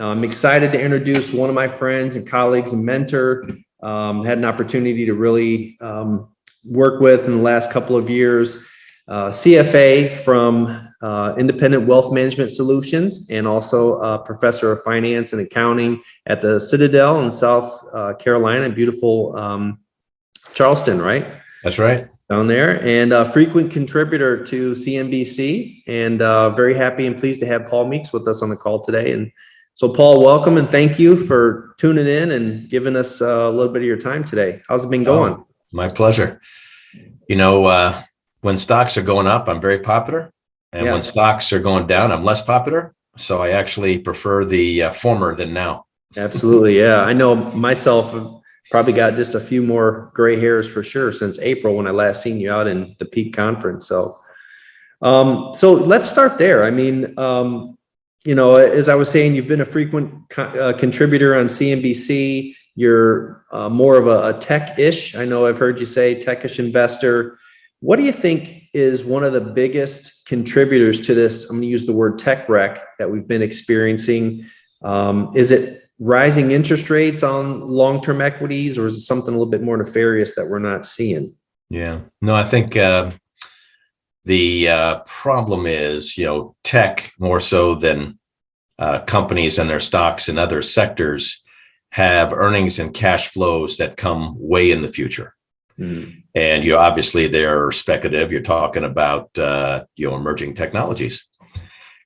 I'm excited to introduce one of my friends and colleagues and mentor. Had an opportunity to really work with in the last couple of years. CFA from Independent Wealth Management Solutions, and also a professor of finance and accounting at the Citadel in South Carolina, beautiful Charleston, right? That's right. Down there, and a frequent contributor to CNBC, and very happy and pleased to have Paul Meeks with us on the call today. And so, Paul, welcome and thank you for tuning in and giving us a little bit of your time today. How's it been going? Oh, my pleasure. You know, when stocks are going up, I'm very popular, and when stocks are going down, I'm less popular. So I actually prefer the former than now. Absolutely, yeah. I know myself. Probably got just a few more gray hairs for sure since April when I last seen you out in the Peak Conference. So let's start there. I mean, as I was saying, you've been a frequent contributor on CNBC. You're more of a tech-ish. I know I've heard you say tech-ish investor. What do you think is one of the biggest contributors to this? I'm going to use the word tech wreck that we've been experiencing. Is it rising interest rates on long-term equities, or is it something a little bit more nefarious that we're not seeing? Yeah, no, I think the problem is, tech more so than companies and their stocks and other sectors have earnings and cash flows that come way in the future. And obviously they're speculative. You're talking about emerging technologies.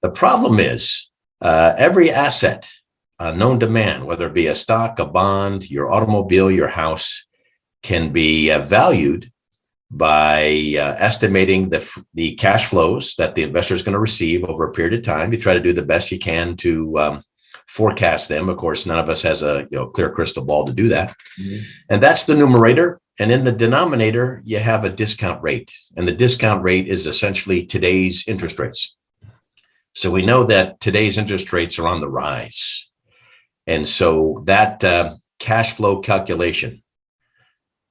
The problem is every asset known demand, whether it be a stock, a bond, your automobile, your house, can be valued by estimating the cash flows that the investor is going to receive over a period of time. You try to do the best you can to forecast them. Of course, none of us has a clear crystal ball to do that. And that's the numerator. And in the denominator, you have a discount rate. And the discount rate is essentially today's interest rates. So we know that today's interest rates are on the rise. And so that cash flow calculation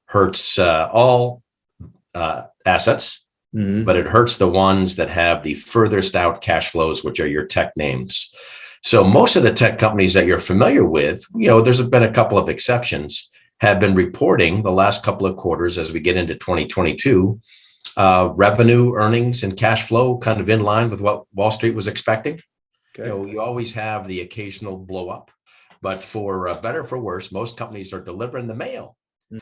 hurts all assets, but it hurts the ones that have the furthest out cash flows, which are your tech names. So most of the tech companies that you're familiar with, there's been a couple of exceptions, have been reporting the last couple of quarters as we get into 2022, revenue, earnings, and cash flow kind of in line with what Wall Street was expecting. Okay. You always have the occasional blow up. But for better or for worse, most companies are delivering the mail.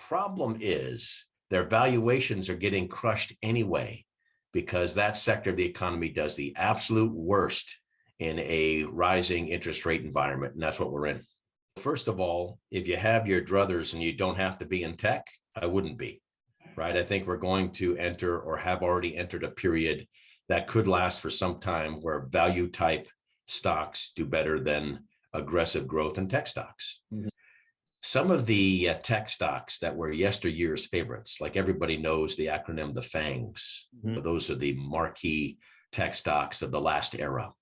Problem is their valuations are getting crushed anyway, because that sector of the economy does the absolute worst in a rising interest rate environment. And that's what we're in. First of all, if you have your druthers and you don't have to be in tech, I wouldn't be, right? I think we're going to enter or have already entered a period that could last for some time where value type stocks do better than aggressive growth in tech stocks. Some of the tech stocks that were yesteryear's favorites, like everybody knows the acronym, the FANGs. Those are the marquee tech stocks of the last era.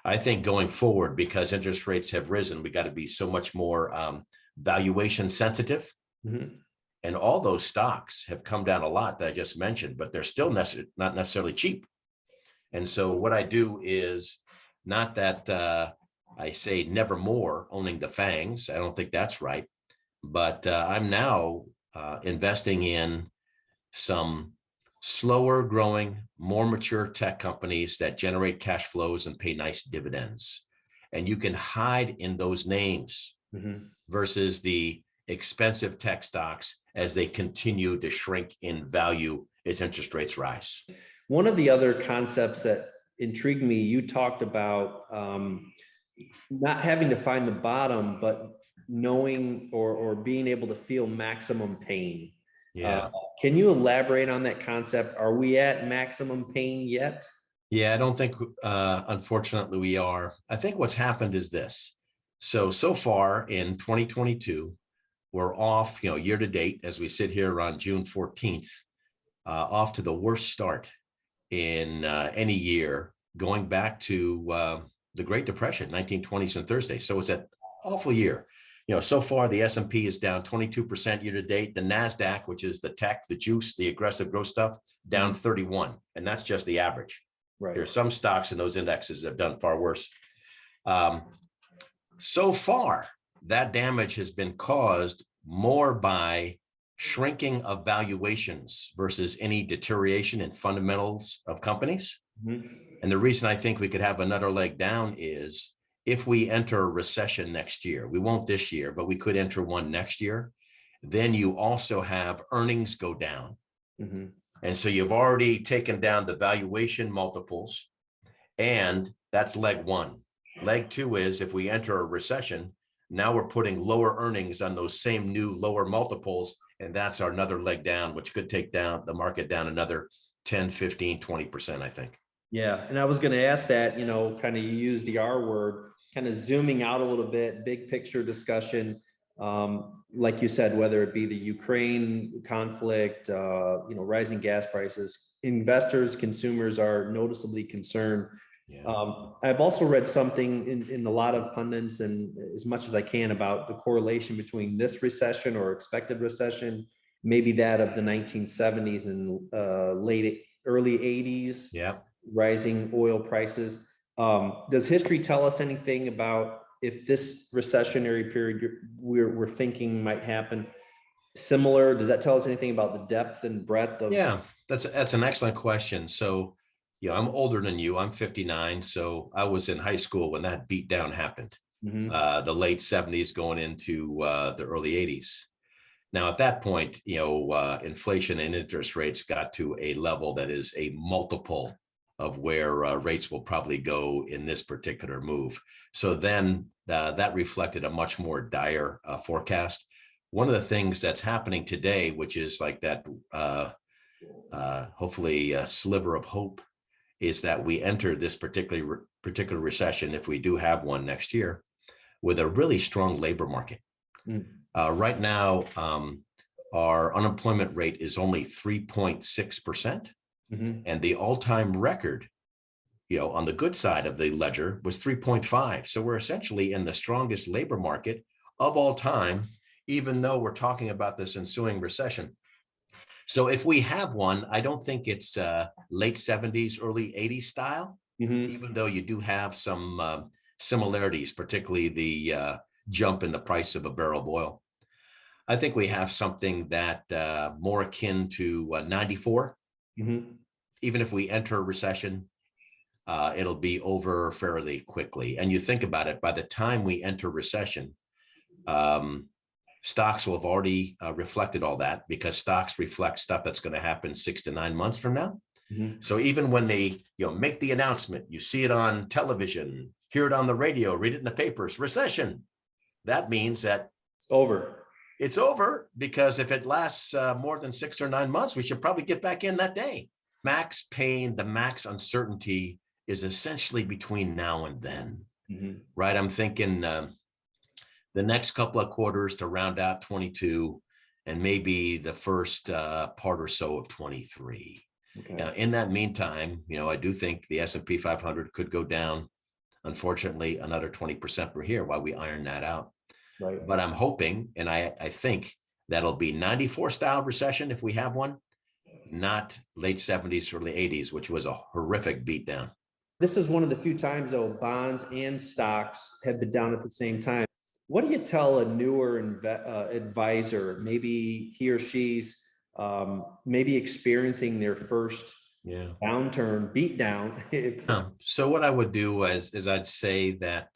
I think going forward, because interest rates have risen, we got to be so much more valuation sensitive. And all those stocks have come down a lot that I just mentioned, but they're still not necessarily cheap. And so what I do is not that I say never more owning the FANGs. I don't think that's right. But I'm now investing in some slower growing, more mature tech companies that generate cash flows and pay nice dividends. And you can hide in those names versus the expensive tech stocks as they continue to shrink in value as interest rates rise. One of the other concepts that intrigued me, you talked about not having to find the bottom, but knowing or being able to feel maximum pain. Can you elaborate on that concept? Are we at maximum pain yet? Yeah, I don't think, unfortunately, we are. I think what's happened is this. So far in 2022, we're off, year to date, as we sit here on June 14th, off to the worst start in any year, going back to the Great Depression, 1920s and Thursday. So it's an awful year. So far the S&P is down 22% year to date. The NASDAQ, which is the tech, the juice, the aggressive growth stuff, down 31. And that's just the average. Right. There's some stocks in those indexes that have done far worse. So far, that damage has been caused more by shrinking of valuations versus any deterioration in fundamentals of companies. Mhm. And the reason I think we could have another leg down is if we enter a recession next year, we won't this year, but we could enter one next year, then you also have earnings go down. Mhm. And so you've already taken down the valuation multiples, and that's leg one. Leg two is if we enter a recession, now we're putting lower earnings on those same new lower multiples. And that's our another leg down, which could take down the market down another 10, 15, 20%, I think. Yeah, and I was going to ask that, kind of you use the R word, kind of zooming out a little bit, big picture discussion. Like you said, whether it be the Ukraine conflict, rising gas prices, investors, consumers are noticeably concerned. Yeah. I've also read something in a lot of pundits and as much as I can about the correlation between this recession or expected recession, maybe that of the 1970s and early 80s. Yeah. Rising oil prices. Does history tell us anything about if this recessionary period we're thinking might happen similar? Does that tell us anything about the depth and breadth of? Yeah, that's an excellent question. So, I'm older than you. I'm 59. So I was in high school when that beat down happened, Mhm. the late 70s going into the early 80s. Now, at that point, inflation and interest rates got to a level that is a multiple of where rates will probably go in this particular move. So then that reflected a much more dire forecast. One of the things that's happening today, which is like that, hopefully a sliver of hope, is that we enter this particular recession, if we do have one next year, with a really strong labor market. Mm. Right now, our unemployment rate is only 3.6%. Mhm. And the all-time record, on the good side of the ledger was 3.5. So we're essentially in the strongest labor market of all time, even though we're talking about this ensuing recession. So if we have one, I don't think it's late 70s, early 80s style, Mhm. even though you do have some similarities, particularly the jump in the price of a barrel of oil. I think we have something that more akin to 94. Mhm. Even if we enter a recession, it'll be over fairly quickly. And you think about it, by the time we enter recession, stocks will have already reflected all that, because stocks reflect stuff that's going to happen 6 to 9 months from now. Mhm. So even when they make the announcement, you see it on television, hear it on the radio, read it in the papers, recession, that means that It's over. it's over, because if it lasts more than 6 or 9 months, we should probably get back in that day. Max pain, the max uncertainty is essentially between now and then, Mhm. right? I'm thinking the next couple of quarters to round out 22, and maybe the first part or so of 23. Okay. In that meantime, I do think the S&P 500 could go down, unfortunately, another 20% per year while we iron that out. Right. But I'm hoping, and I think that'll be 94 style recession if we have one, not late 70s, early 80s, which was a horrific beatdown. This is one of the few times, though, bonds and stocks have been down at the same time. What do you tell a newer advisor? Maybe he or she's maybe experiencing their first Yeah. downturn, beat down. So what I would do is I'd say that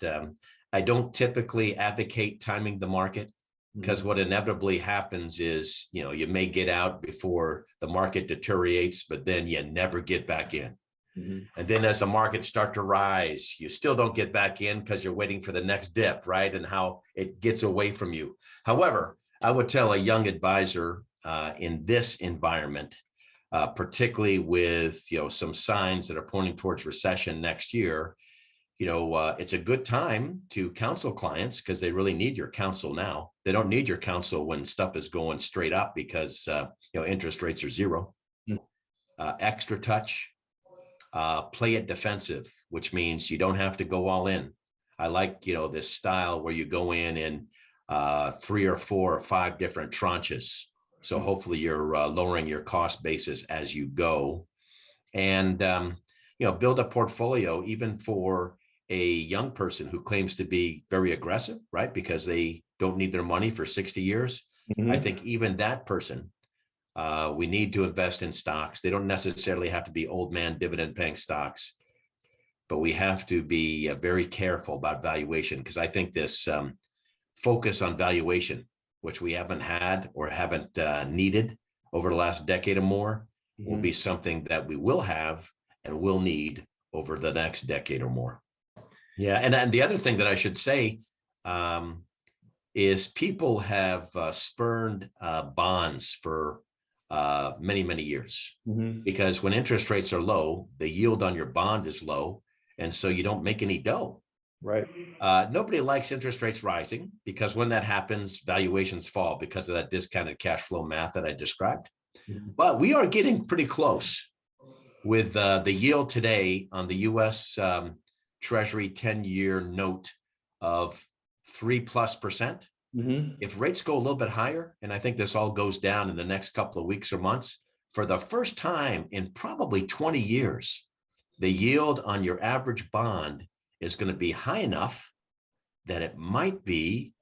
I don't typically advocate timing the market, because what inevitably happens is, you may get out before the market deteriorates, but then you never get back in. Mhm. And then as the markets start to rise, you still don't get back in because you're waiting for the next dip, right? And how it gets away from you. However, I would tell a young advisor in this environment, particularly with some signs that are pointing towards recession next year, it's a good time to counsel clients, because they really need your counsel now. They don't need your counsel when stuff is going straight up, because interest rates are zero. Extra touch. Play it defensive, which means you don't have to go all in. I like, this style where you go in 3 or 4 or 5 different tranches. So hopefully you're lowering your cost basis as you go, and, build a portfolio even for a young person who claims to be very aggressive, right? Because they don't need their money for 60 years. I think even that person, we need to invest in stocks. They don't necessarily have to be old man dividend paying stocks, but we have to be very careful about valuation, because I think this focus on valuation, which we haven't had or haven't needed over the last decade or more, will be something that we will have and will need over the next decade or more. Yeah. And the other thing that I should say is people have spurned bonds for many, many years, because when interest rates are low, the yield on your bond is low. And so you don't make any dough. Right. Nobody likes interest rates rising, because when that happens, valuations fall because of that discounted cash flow math that I described. But we are getting pretty close with the yield today on the U.S. Treasury 10-year note of 3+%. If rates go a little bit higher, and I think this all goes down in the next couple of weeks or months, for the first time in probably 20 years, the yield on your average bond is going to be high enough that it might be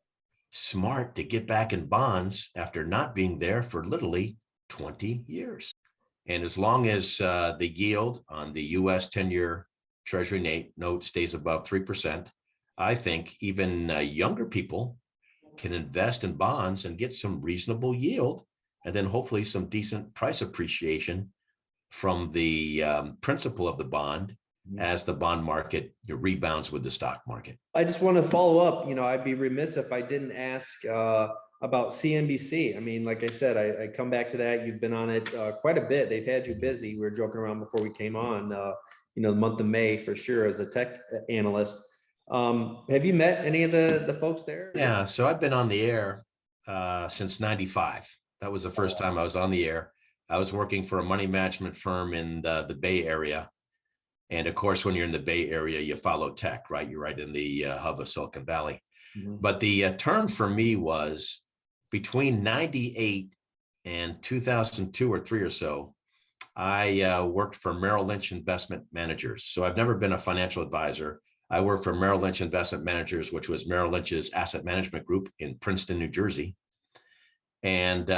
smart to get back in bonds after not being there for literally 20 years. And as long as the yield on the U.S. 10-year Treasury note stays above 3%, I think even younger people can invest in bonds and get some reasonable yield, and then hopefully some decent price appreciation from the principal of the bond as the bond market rebounds with the stock market. I just want to follow up. I'd be remiss if I didn't ask about CNBC. I mean, like I said, I come back to that. You've been on it quite a bit. They've had you busy. We were joking around before we came on, the month of May for sure as a tech analyst. Have you met any of the folks there? Yeah, so I've been on the air since 95. That was the first time I was on the air. I was working for a money management firm in the Bay Area. And of course, when you're in the Bay Area, you follow tech, right? You're right in the hub of Silicon Valley. But the turn for me was between 98 and 2002 or 3 or so. I worked for Merrill Lynch Investment Managers. So I've never been a financial advisor. I worked for Merrill Lynch Investment Managers, which was Merrill Lynch's asset management group in Princeton, New Jersey. And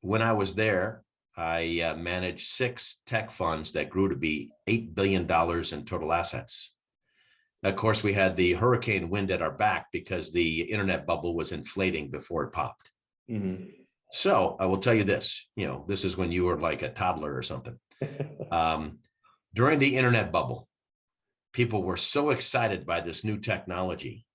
when I was there, I managed 6 tech funds that grew to be $8 billion in total assets. Of course, we had the hurricane wind at our back because the internet bubble was inflating before it popped. So I will tell you this, this is when you were like a toddler or something. During the internet bubble, people were so excited by this new technology,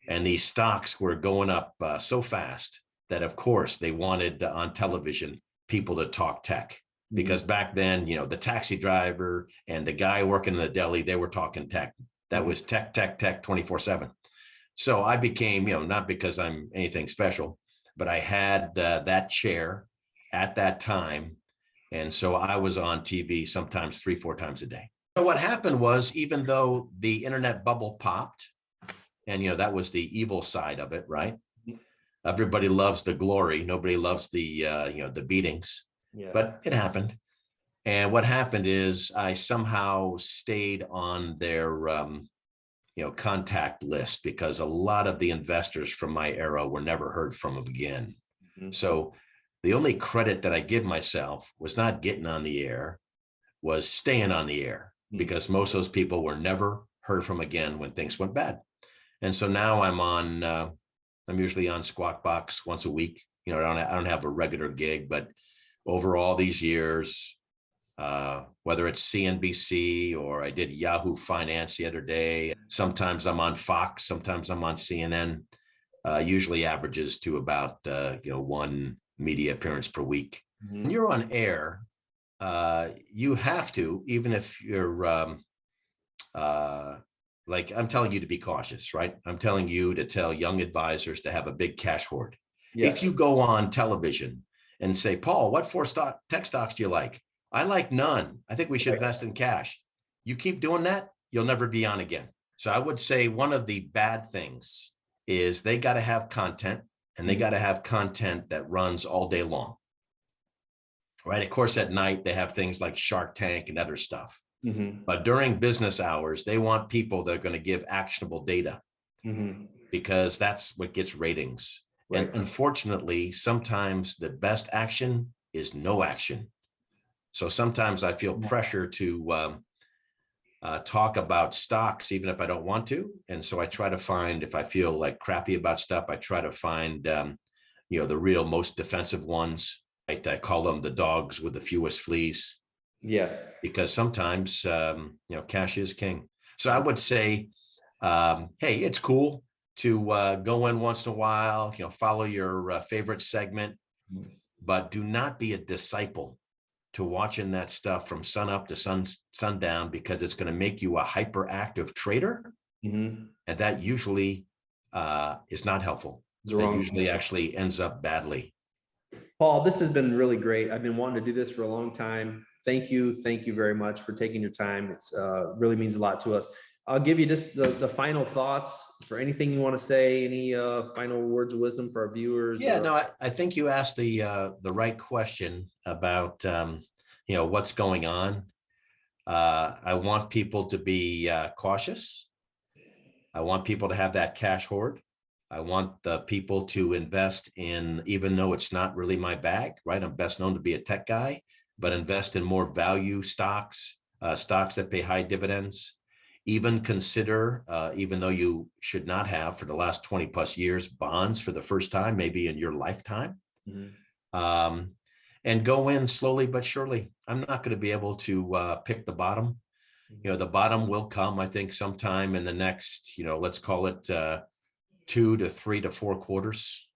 and these stocks were going up so fast that, of course, they wanted on television people to talk tech, because back then, the taxi driver and the guy working in the deli, they were talking tech. That was tech 24/7. So I became, not because I'm anything special, but I had that chair at that time. And so I was on TV sometimes 3-4 times a day. So what happened was, even though the internet bubble popped, and, that was the evil side of it, right? Everybody loves the glory. Nobody loves the, the beatings, but it happened. And what happened is I somehow stayed on their, contact list, because a lot of the investors from my era were never heard from again. So the only credit that I give myself was not getting on the air, was staying on the air, because most of those people were never heard from again when things went bad. And so now I'm usually on Squawk Box once a week. I don't have a regular gig, but over all these years, whether it's CNBC or I did Yahoo Finance the other day, sometimes I'm on Fox, sometimes I'm on CNN, usually averages to about, 1 media appearance per week. When you're on air, you have to, even if you're like, I'm telling you to be cautious, right? I'm telling you to tell young advisors to have a big cash hoard. If you go on television and say, Paul, what 4 tech stocks do you like? I like none. I think we should invest in cash. You keep doing that, you'll never be on again. So I would say one of the bad things is they got to have content, and they got to have content that runs all day long. Right. Of course, at night, they have things like Shark Tank and other stuff. Mhm. But during business hours, they want people that are going to give actionable data Mhm. because that's what gets ratings. Right. And unfortunately, sometimes the best action is no action. So sometimes I feel pressure to talk about stocks, even if I don't want to. And so I try to find, if I feel like crappy about stuff, I try to find, the real most defensive ones. Right? I call them the dogs with the fewest fleas. Yeah. Because sometimes, cash is king. So I would say, hey, it's cool to go in once in a while, follow your favorite segment, but do not be a disciple to watching that stuff from sun up to sundown, because it's going to make you a hyperactive trader. Mhm. And that usually is not helpful. It's the That wrong. usually actually ends up badly. Paul, this has been really great. I've been wanting to do this for a long time. Thank you. Thank you very much for taking your time. It's really means a lot to us. I'll give you just the final thoughts for anything you want to say, any final words of wisdom for our viewers. Yeah, no, I think you asked the right question about what's going on. I want people to be cautious. I want people to have that cash hoard. I want the people to invest in, even though it's not really my bag, right? I'm best known to be a tech guy, but invest in more value stocks, stocks that pay high dividends. Even consider, even though you should not have for the last 20 plus years, bonds for the first time, maybe in your lifetime. Mhm. Um, and go in slowly but surely. I'm not going to be able to pick the bottom. The bottom will come, I think, sometime in the next, let's call it 2 to 3 to 4 quarters.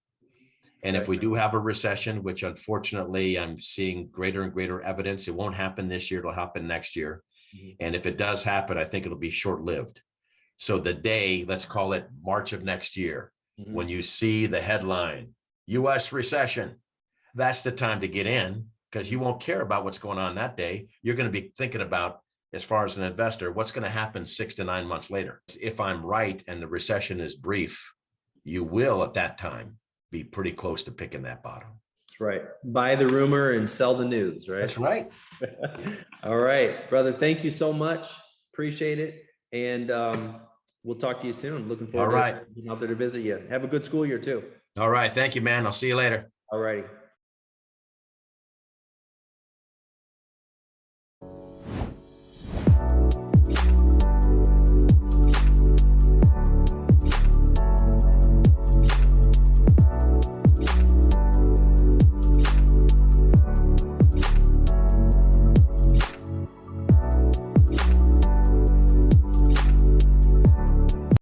And if Okay. we do have a recession, which unfortunately I'm seeing greater and greater evidence, it won't happen this year, it'll happen next year. Mhm. And if it does happen, I think it'll be short-lived. So the day, let's call it March of next year, when Mhm. you see the headline, US recession, that's the time to get in, because you won't care about what's going on that day. You're going to be thinking about, as far as an investor, what's going to happen 6 to 9 months later. If I'm right and the recession is brief, you will at that time be pretty close to picking that bottom. That's right. Buy the rumor and sell the news, right? That's right. All right, brother. Thank you so much. Appreciate it. And we'll talk to you soon. Looking All forward right. to being out there to visit you. Have a good school year too. All right. Thank you, man. I'll see you later. All righty.